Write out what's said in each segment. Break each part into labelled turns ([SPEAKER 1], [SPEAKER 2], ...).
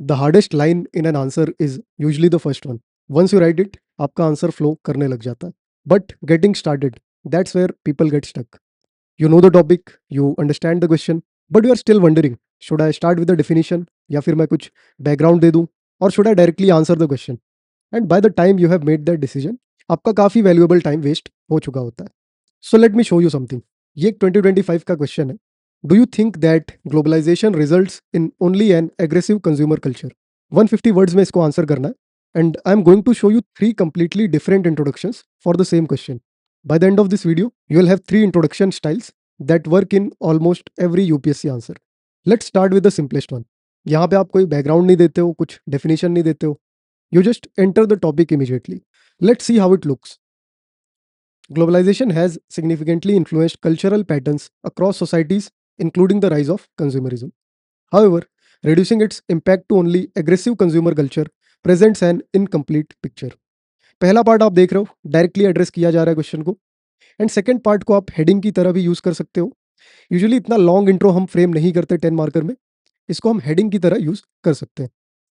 [SPEAKER 1] The hardest line in an answer is usually the first one. Once you write it, आपका answer flow करने लग जाता है. But getting started, that's where people get stuck. You know the topic, you understand the question, but you are still wondering, should I start with the definition या फिर मैं कुछ background दे दूँ, or should I directly answer the question? And by the time you have made that decision, आपका काफ़ी valuable time waste हो चुका होता है. So let me show you something. ये एक 2025 का question है. Do you think that globalization results in only an aggressive consumer culture? 150 words में इसको answer करना है. And I'm going to show you 3 completely different introductions for the same question. By the end of this video, you will have 3 introduction styles that work in almost every UPSC answer. Let's start with the simplest one. यहाँ पे आप कोई background नहीं देते हो, कुछ definition नहीं देते हो. You just enter the topic immediately. Let's see how it looks. Globalization has significantly influenced cultural patterns across societies, including the rise of consumerism. However, reducing its impact to only aggressive consumer culture presents an incomplete picture. पहला part आप देख रहे हो, directly address किया जा रहा है question को. एंड सेकंड पार्ट को आप हेडिंग की तरह भी यूज कर सकते हो. यूजुअली इतना लॉन्ग इंट्रो हम फ्रेम नहीं करते 10 मार्कर में, इसको हम हेडिंग की तरह यूज कर सकते हैं.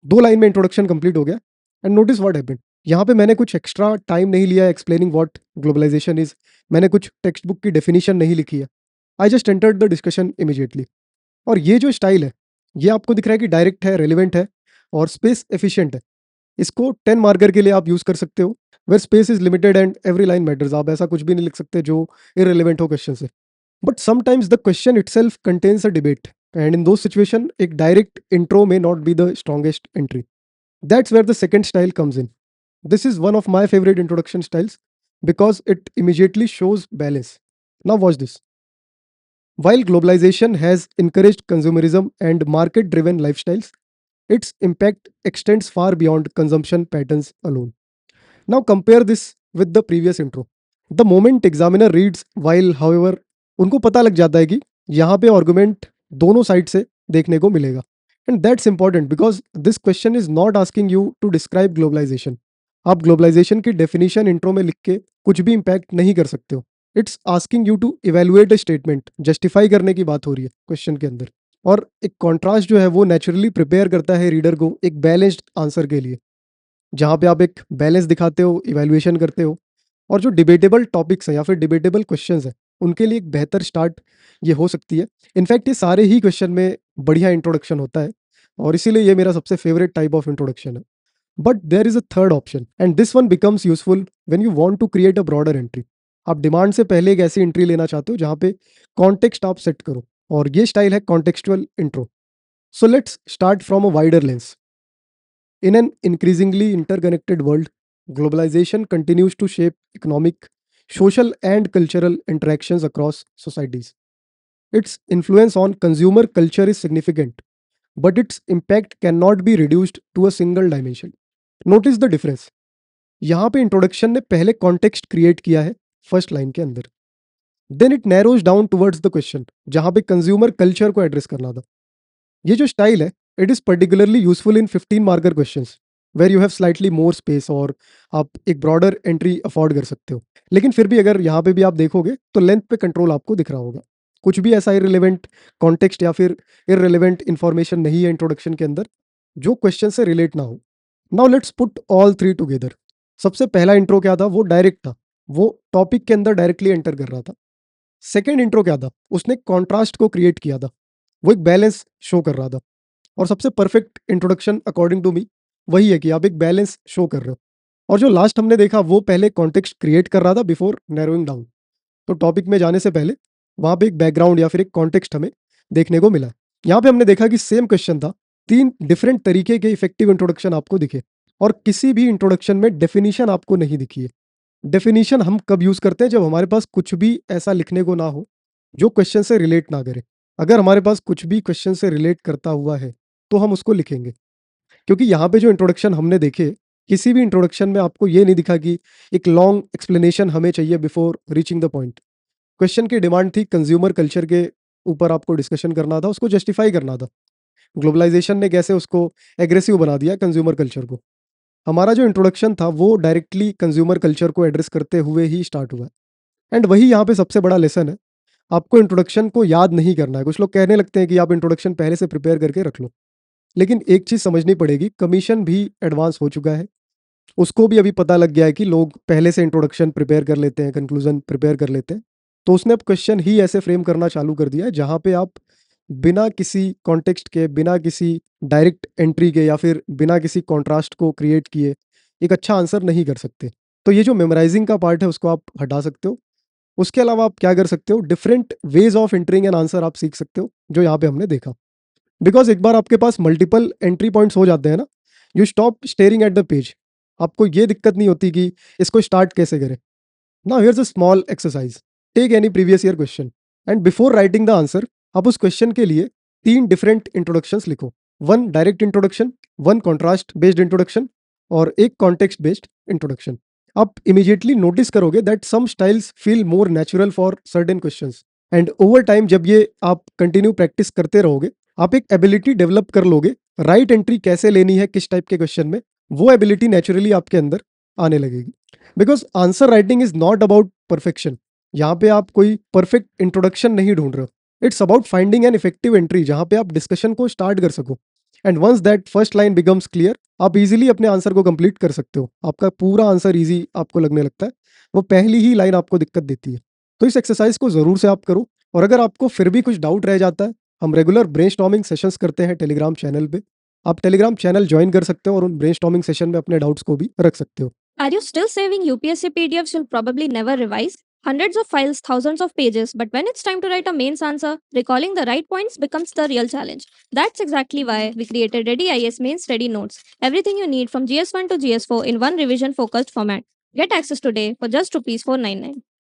[SPEAKER 1] 2 लाइन में इंट्रोडक्शन कंप्लीट हो गया. एंड नोटिस व्हाट हैपेंड, यहाँ पे मैंने कुछ एक्स्ट्रा टाइम नहीं लिया एक्सप्लेनिंग व्हाट ग्लोबलाइजेशन इज. मैंने कुछ टेक्स्ट बुक की डेफिनेशन नहीं लिखी है. I just entered the discussion immediately. और ये जो स्टाइल है, ये आपको दिख रहा है कि डायरेक्ट है, रेलिवेंट है और स्पेस एफिशिएंट है. इसको 10 मार्कर के लिए आप यूज कर सकते हो. Where space is limited and every line matters. आप ऐसा कुछ भी नहीं लिख सकते जो इररिलेवेंट हो क्वेश्चन से. But sometimes the question itself contains a debate, and in those situation एक direct intro may not be the strongest entry. That's where the second style comes in. This is one of my favourite introduction styles because it immediately shows balance. Now watch this. While globalization has encouraged consumerism and market-driven lifestyles, its impact extends far beyond consumption patterns alone. Now compare this with the previous intro. The moment examiner reads while, however, उनको पता लग जाता है कि यहाँ पे argument दोनों side से देखने को मिलेगा. And that's important because this question is not asking you to describe globalisation. आप ग्लोबलाइजेशन की डेफिनेशन इंट्रो में लिख के कुछ भी इंपैक्ट नहीं कर सकते हो. It's asking you to evaluate a statement. Justify करने की बात हो रही है क्वेश्चन के अंदर. और एक कॉन्ट्रास्ट जो है वो नेचुरली प्रिपेयर करता है रीडर को एक बैलेंस्ड आंसर के लिए, जहाँ पे आप एक बैलेंस दिखाते हो, इवैल्यूएशन करते हो, और जो डिबेटेबल टॉपिक्स हैं या फिर डिबेटेबल क्वेश्चंस हैं, उनके लिए एक बेहतर स्टार्ट ये हो सकती है. इनफैक्ट ये सारे ही क्वेश्चन में बढ़िया इंट्रोडक्शन होता है और इसीलिए ये मेरा सबसे फेवरेट टाइप ऑफ इंट्रोडक्शन है. But there is a third option and this one becomes useful when you want to create a broader entry. आप डिमांड से पहले एक ऐसी एंट्री लेना चाहते हो जहाँ पे कॉन्टेक्स्ट आप सेट करो, और ये स्टाइल है contextual intro. So let's start from a wider lens. In an increasingly interconnected world, globalization continues to shape economic, social, and cultural interactions across societies. Its influence on consumer culture is significant, but its impact cannot be reduced to a single dimension. Notice the difference. यहाँ पे introduction ने पहले context create किया है first line के अंदर. Then it narrows down towards the question, जहाँ पे कंज्यूमर कल्चर को एड्रेस करना था. ये जो स्टाइल है, it is particularly useful in 15 marker questions where you have slightly more space, और आप एक ब्रॉडर एंट्री अफोर्ड कर सकते हो. लेकिन फिर भी अगर यहाँ पे भी आप देखोगे तो लेंथ पे कंट्रोल आपको दिख रहा होगा. कुछ भी ऐसा इररिलेवेंट कॉन्टेक्स्ट या फिर इररिलेवेंट इंफॉर्मेशन नहीं है इंट्रोडक्शन के अंदर जो क्वेश्चन से रिलेट ना हो. Now let's put all three together. सबसे पहला इंट्रो क्या था, वो डायरेक्ट था, वो टॉपिक के अंदर डायरेक्टली एंटर कर रहा था. सेकेंड इंट्रो क्या था, उसने कॉन्ट्रास्ट को क्रिएट किया था, वो एक बैलेंस शो कर रहा था. और सबसे perfect introduction according to me वही है कि आप एक बैलेंस शो कर रहे हो. और जो लास्ट हमने देखा वो पहले कॉन्टेक्स्ट क्रिएट कर रहा था बिफोर नैरोइंग डाउन. तो टॉपिक में जाने से पहले वहाँ पे एक बैकग्राउंड या फिर एक कॉन्टेक्स्ट हमें देखने को मिला. यहाँ पे हमने देखा कि सेम क्वेश्चन था, 3 डिफरेंट तरीके के इफेक्टिव इंट्रोडक्शन आपको दिखे, और किसी भी इंट्रोडक्शन में डेफिनेशन आपको नहीं दिखी है. डेफिनेशन हम कब यूज करते हैं, जब हमारे पास कुछ भी ऐसा लिखने को ना हो जो क्वेश्चन से रिलेट ना करे. अगर हमारे पास कुछ भी क्वेश्चन से रिलेट करता हुआ है तो हम उसको लिखेंगे. क्योंकि यहाँ पे जो इंट्रोडक्शन हमने देखे, किसी भी इंट्रोडक्शन में आपको ये नहीं दिखा कि एक लॉन्ग एक्सप्लेनेशन हमें चाहिए before reaching the point. Question की डिमांड थी कंज्यूमर कल्चर के ऊपर आपको डिस्कशन करना था, उसको जस्टिफाई करना था. ग्लोबलाइजेशन ने कैसे उसको एग्रेसिव बना दिया कंज्यूमर कल्चर को. हमारा जो इंट्रोडक्शन था वो डायरेक्टली कंज्यूमर कल्चर को एड्रेस करते हुए ही स्टार्ट हुआ. एंड वही यहाँ पे सबसे बड़ा लेसन है, आपको इंट्रोडक्शन को याद नहीं करना है. कुछ लोग कहने लगते हैं कि आप इंट्रोडक्शन पहले से प्रिपेयर करके रख लो. लेकिन एक चीज़ समझनी पड़ेगी, कमीशन भी एडवांस हो चुका है। उसको भी अभी पता लग गया है कि लोग पहले से इंट्रोडक्शन प्रिपेयर कर लेते हैं, कंक्लूजन प्रिपेयर कर लेते हैं। तो उसने अब क्वेश्चन ही ऐसे फ्रेम करना चालू कर दिया है जहाँ पे आप बिना किसी कॉन्टेक्स्ट के, बिना किसी डायरेक्ट एंट्री के या फिर बिना किसी कॉन्ट्रास्ट को क्रिएट किए एक अच्छा आंसर नहीं कर सकते। तो ये जो मेमोराइजिंग का पार्ट है उसको आप हटा सकते हो। उसके अलावा आप क्या कर सकते हो, different ways of entering an answer आप सीख सकते हो, जो यहाँ पे हमने देखा। बिकॉज एक बार आपके पास मल्टीपल एंट्री पॉइंट्स हो जाते हैं ना, you stop staring at the page. आपको ये दिक्कत नहीं होती कि इसको स्टार्ट कैसे करें। Now here's a small exercise. Take any previous year question and before writing the answer आप उस क्वेश्चन के लिए 3 डिफरेंट इंट्रोडक्शंस लिखो। One direct introduction, one contrast based introduction और एक कॉन्टेक्स्ट बेस्ड इंट्रोडक्शन। आप इमीडिएटली नोटिस करोगे that some styles feel more natural for certain questions, and over time जब ये आप कंटिन्यू प्रैक्टिस करते रहोगे, आप एक एबिलिटी डेवलप कर लोगे। राइट एंट्री कैसे लेनी है किस टाइप के क्वेश्चन में, वो एबिलिटी नेचुरली आपके अंदर आने लगेगी। Because answer writing is not about perfection. यहाँ पे आप कोई परफेक्ट इंट्रोडक्शन नहीं ढूंढ रहे हो। It's about finding an effective entry जहाँ पे आप डिस्कशन को स्टार्ट कर सको। And once that first line becomes clear, आप इजीली अपने आंसर को कंप्लीट कर सकते हो। आपका पूरा आंसर इजी आपको लगने लगता है, वो पहली ही लाइन आपको दिक्कत देती है। तो इस एक्सरसाइज को ज़रूर से आप करो। और अगर आपको फिर भी कुछ डाउट रह जाता है, हम रेगुलर ब्रेनस्टॉर्मिंग सेशंस करते हैं टेलीग्राम चैनल पे। आप टेलीग्राम चैनल ज्वाइन कर सकते हो और उन ब्रेनस्टॉर्मिंग सेशन में अपने डाउट्स को भी रख सकते हो।
[SPEAKER 2] Are you still saving UPSC PDFs you'll probably never revise? Hundreds of files, thousands of pages, but when it's time to write a mains answer, recalling the right points becomes the real challenge. That's exactly why we created Ready IS Mains Ready Notes. Everything you need from GS1 to GS4 in one revision focused format. Get access today for just rupees 499.